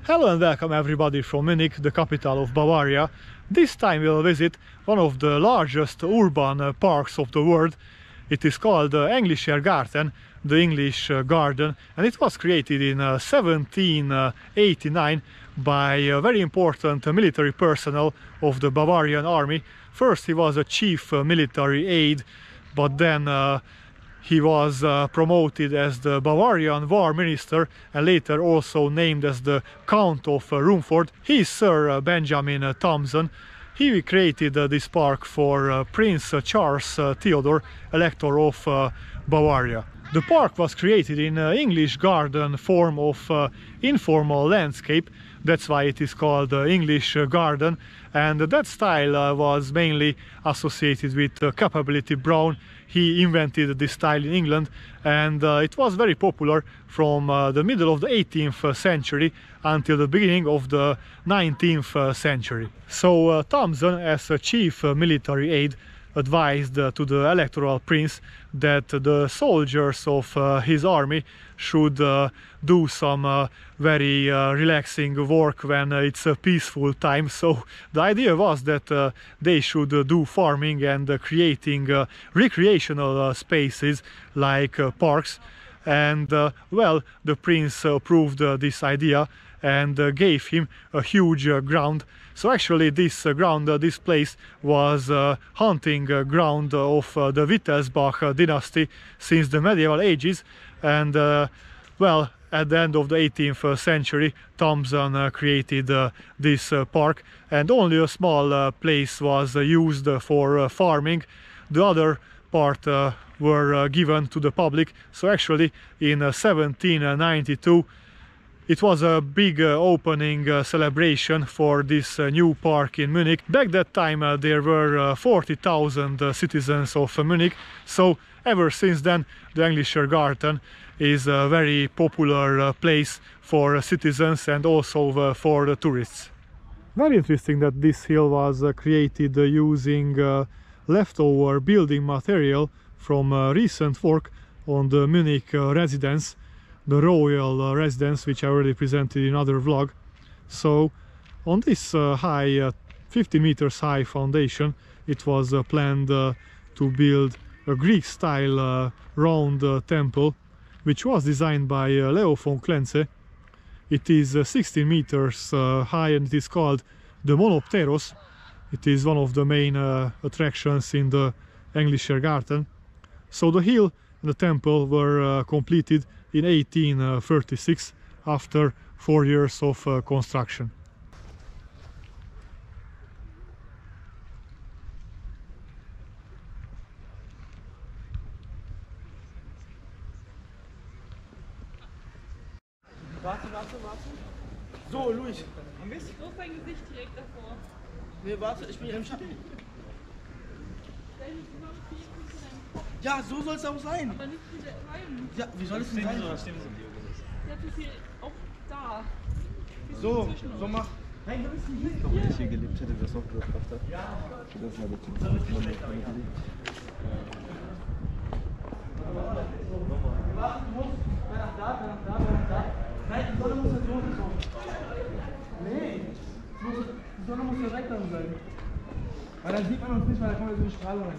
Hello and welcome everybody from Munich, the capital of Bavaria. This time we'll visit one of the largest urban parks of the world. It is called the Englischer Garten, the English Garden, and it was created in 1789 by a very important military personnel of the Bavarian army. First he was a chief military aide, but then he was promoted as the Bavarian war minister and later also named as the Count of Rumford. He is Sir Benjamin Thompson. He created this park for Prince Charles Theodore, Elector of Bavaria. The park was created in English garden form of informal landscape. That's why it is called the English Garden, and that style was mainly associated with Capability Brown. He invented this style in England, and it was very popular from the middle of the 18th century until the beginning of the 19th century. So Thompson, as a chief military aide, advised to the electoral prince that the soldiers of his army should do some very relaxing work when it's a peaceful time. So the idea was that they should do farming and creating recreational spaces like parks. And well, the prince approved this idea and gave him a huge ground. So actually this ground, this place was hunting ground of the Wittelsbach dynasty since the medieval ages, and well, at the end of the 18th century Thompson created this park, and only a small place was used for farming. The other part were given to the public. So actually in 1792 it was a big opening celebration for this new park in Munich. Back that time there were 40,000 citizens of Munich, so ever since then the Englischer Garten is a very popular place for citizens and also for the tourists. Very interesting that this hill was created using leftover building material from recent work on the Munich residence, the royal residence, which I already presented in other vlog. So on this high 50 meters high foundation it was planned to build a Greek style round temple, which was designed by Leo von Klenze. It is 16 meters high and it is called the Monopteros. It is one of the main attractions in the Englischer Garten. So the hill and the temple were completed in 1836 after 4 years of construction. Warte. So, Luis. So ist dein Gesicht direkt davor. Nee, warte, ich bin hier im Schatten. Ja, so soll es auch sein. Aber nicht wie der rein. Ja, wie soll es denn sein? Ja, das ist hier auch da. So mach. Nein, du bist nicht hier. Wenn ich hier gelebt hätte, wäre es noch gebracht. Ja. Das war Nein, die Sonne muss ja so. Nee, die Sonne muss direkt dann sein. Weil dann sieht man uns nicht, weil da kommt ja so eine Strahlung rein.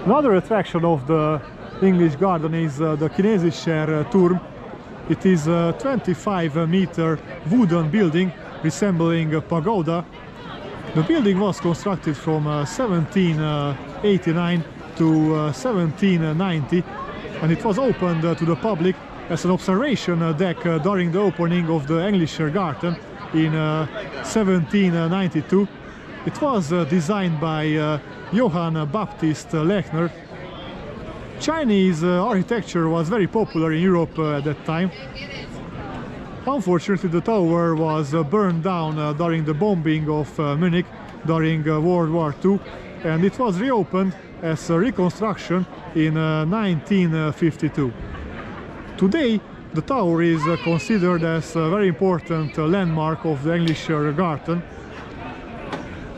Another attraction of the English Garden is the Chinesischer Turm. It is a 25-meter wooden building resembling a pagoda. The building was constructed from 1789 to 1790, and it was opened to the public as an observation deck during the opening of the Englischer Garten in 1792. It was designed by Johann Baptist Lechner. Chinese architecture was very popular in Europe at that time. Unfortunately, the tower was burned down during the bombing of Munich during World War II, and it was reopened as a reconstruction in 1952. Today, the tower is considered as a very important landmark of the English Garden.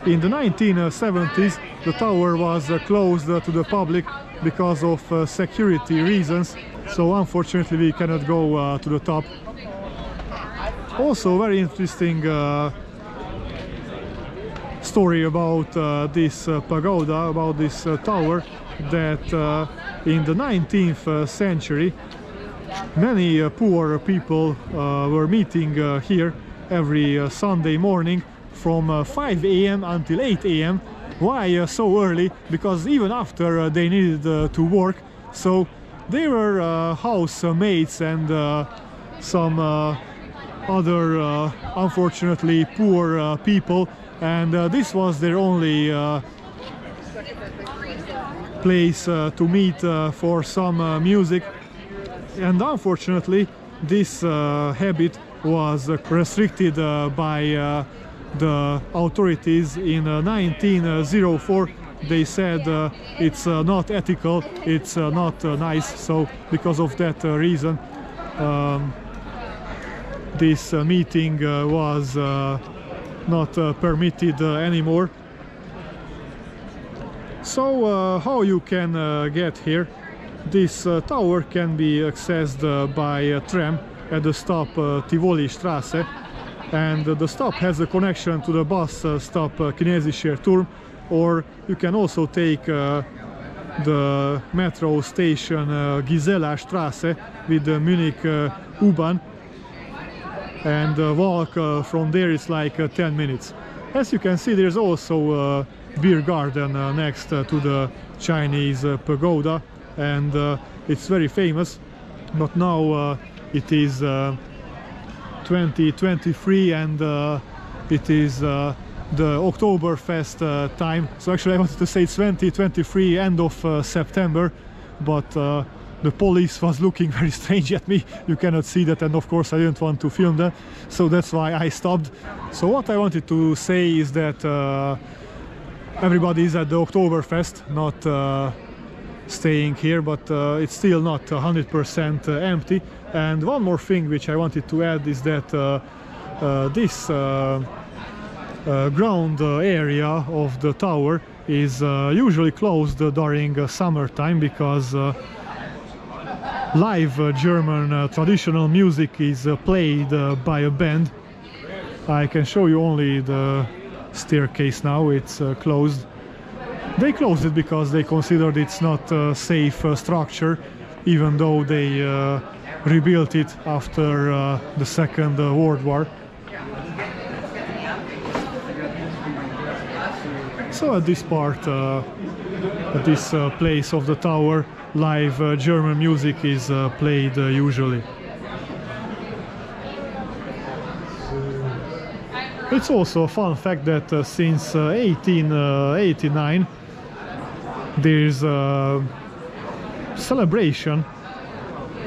In the 1970s, the tower was closed to the public because of security reasons, so unfortunately we cannot go to the top. Also, very interesting story about this pagoda, about this tower, that in the 19th century many poor people were meeting here every Sunday morning from 5 AM until 8 AM. Why so early? Because even after they needed to work, so they were housemates and some other unfortunately poor people, and this was their only place to meet for some music. And unfortunately this habit was restricted by the authorities in 1904. They said it's not ethical, it's not nice, so because of that reason this meeting was not permitted anymore. So how you can get here? This tower can be accessed by tram at the stop Tivoli Straße, and the stop has a connection to the bus stop Chinesischer Turm, or you can also take the metro station Gisela Straße with the Munich U-Bahn, and walk from there is like 10 minutes. As you can see, there's also a beer garden next to the Chinese pagoda, and it's very famous, but now it is 2023 and it is the Oktoberfest time. So actually I wanted to say it's 2023 end of September, but the police was looking very strange at me. You cannot see that, and of course I didn't want to film that, so that's why I stopped. So what I wanted to say is that everybody is at the Oktoberfest, not staying here, but it's still not 100% empty. And one more thing which I wanted to add is that this ground area of the tower is usually closed during summertime, because live German traditional music is played by a band. I can show you only the staircase now, it's closed. They closed it because they considered it's not a safe structure, even though they rebuilt it after the Second World War. So at this part, at this place of the tower, live German music is played usually. It's also a fun fact that since 1889 there's a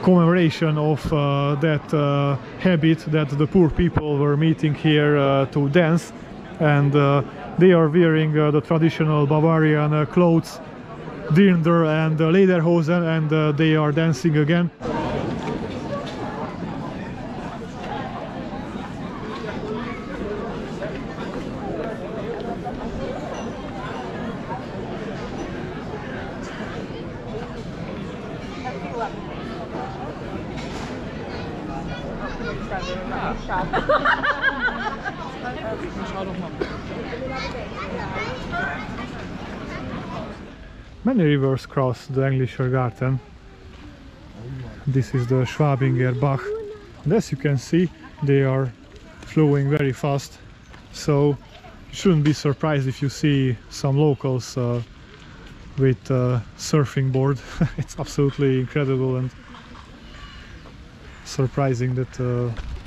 commemoration of that habit that the poor people were meeting here to dance, and they are wearing the traditional Bavarian clothes, Dirndl and Lederhosen, and they are dancing again. Many rivers cross the Englischer Garten. This is the Schwabinger Bach, and as you can see, they are flowing very fast, so you shouldn't be surprised if you see some locals with a surfing board. It's absolutely incredible and surprising that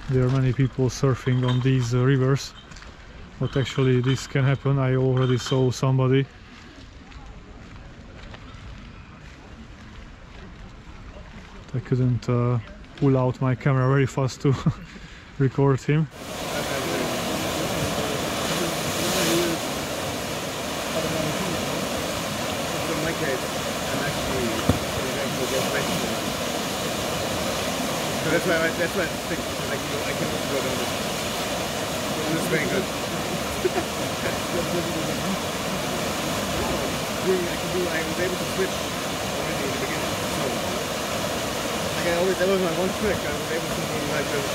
there are many people surfing on these rivers, but actually this can happen. I already saw somebody. couldn't pull out my camera very fast to record him. That's why it's thick, because I can also go down this. This is very good. I was able to switch already in the beginning. So, like that was my one trick. I was able to move like this.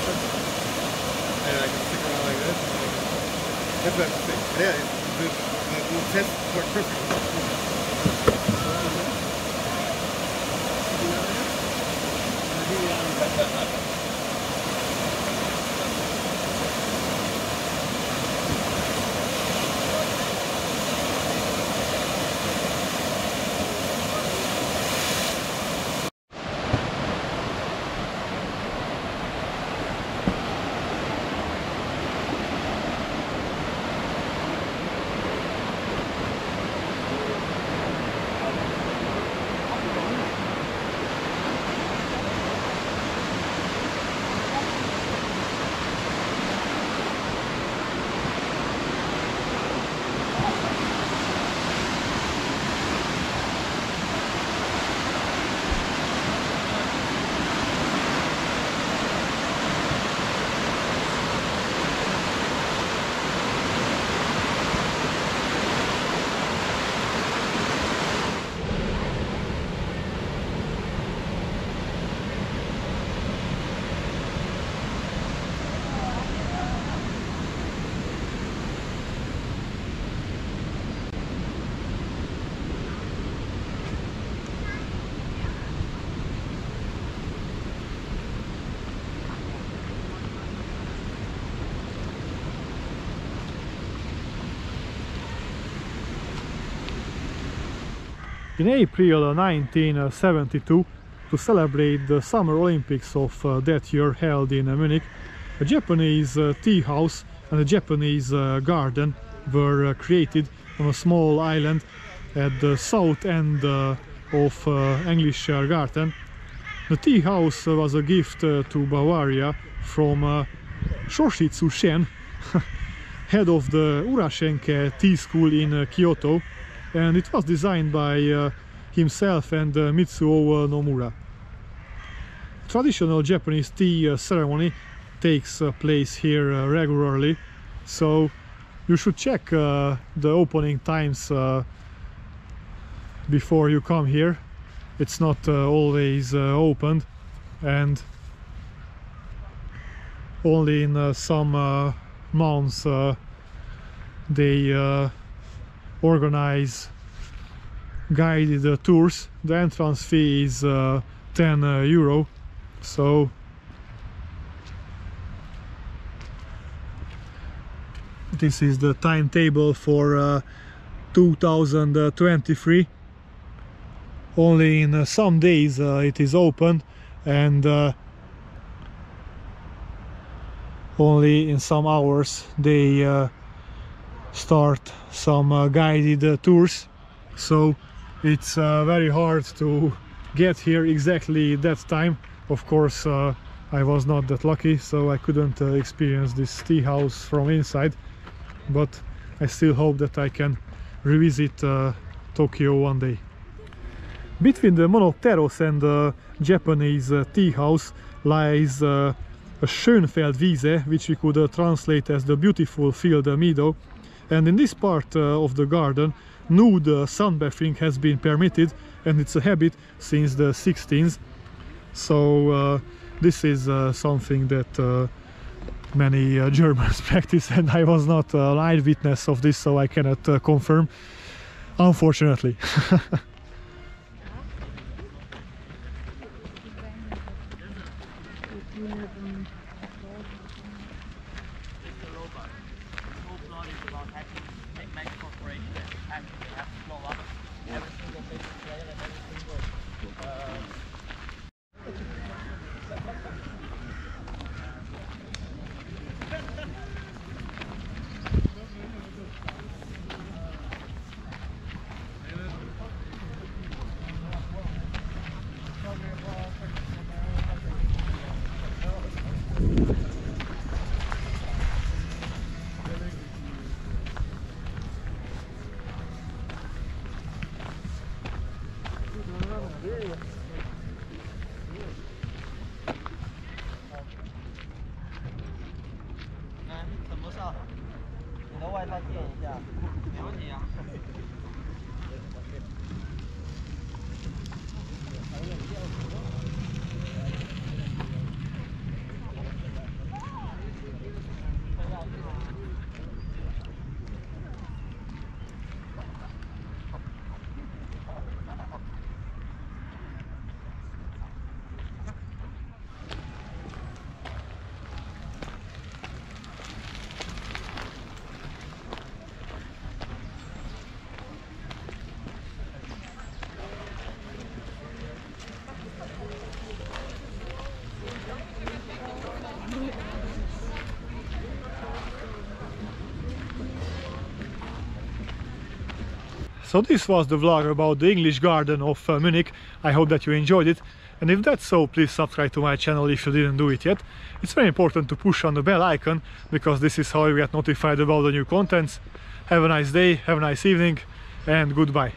And I can stick around like this. That's what I'm saying. Yeah, the test worked perfect. In April 1972, to celebrate the Summer Olympics of that year held in Munich, a Japanese tea house and a Japanese garden were created on a small island at the south end of English Garten. The tea house was a gift to Bavaria from Shoshitsu Shen, head of the Urashenke tea school in Kyoto, and it was designed by himself and Mitsuo Nomura. Traditional Japanese tea ceremony takes place here regularly, so you should check the opening times before you come here. It's not always opened, and only in some months they organize guided tours. The entrance fee is 10 euro, so this is the timetable for 2023. Only in some days it is open, and only in some hours they start some guided tours, so it's very hard to get here exactly that time. Of course, I was not that lucky, so I couldn't experience this tea house from inside, but I still hope that I can revisit Tokyo one day. Between the Monopteros and the Japanese tea house lies a Schönfeldwiese, which we could translate as the beautiful field meadow, and in this part of the garden nude sunbathing has been permitted, and it's a habit since the 16th. So this is something that many Germans practice, and I was not an eyewitness of this, so I cannot confirm, unfortunately. 什么上？你的外套垫一下。没问题啊。So this was the vlog about the English Garden of Munich. I hope that you enjoyed it, and if that's so, please subscribe to my channel if you didn't do it yet. It's very important to push on the bell icon, because this is how you get notified about the new contents. Have a nice day, have a nice evening, and goodbye.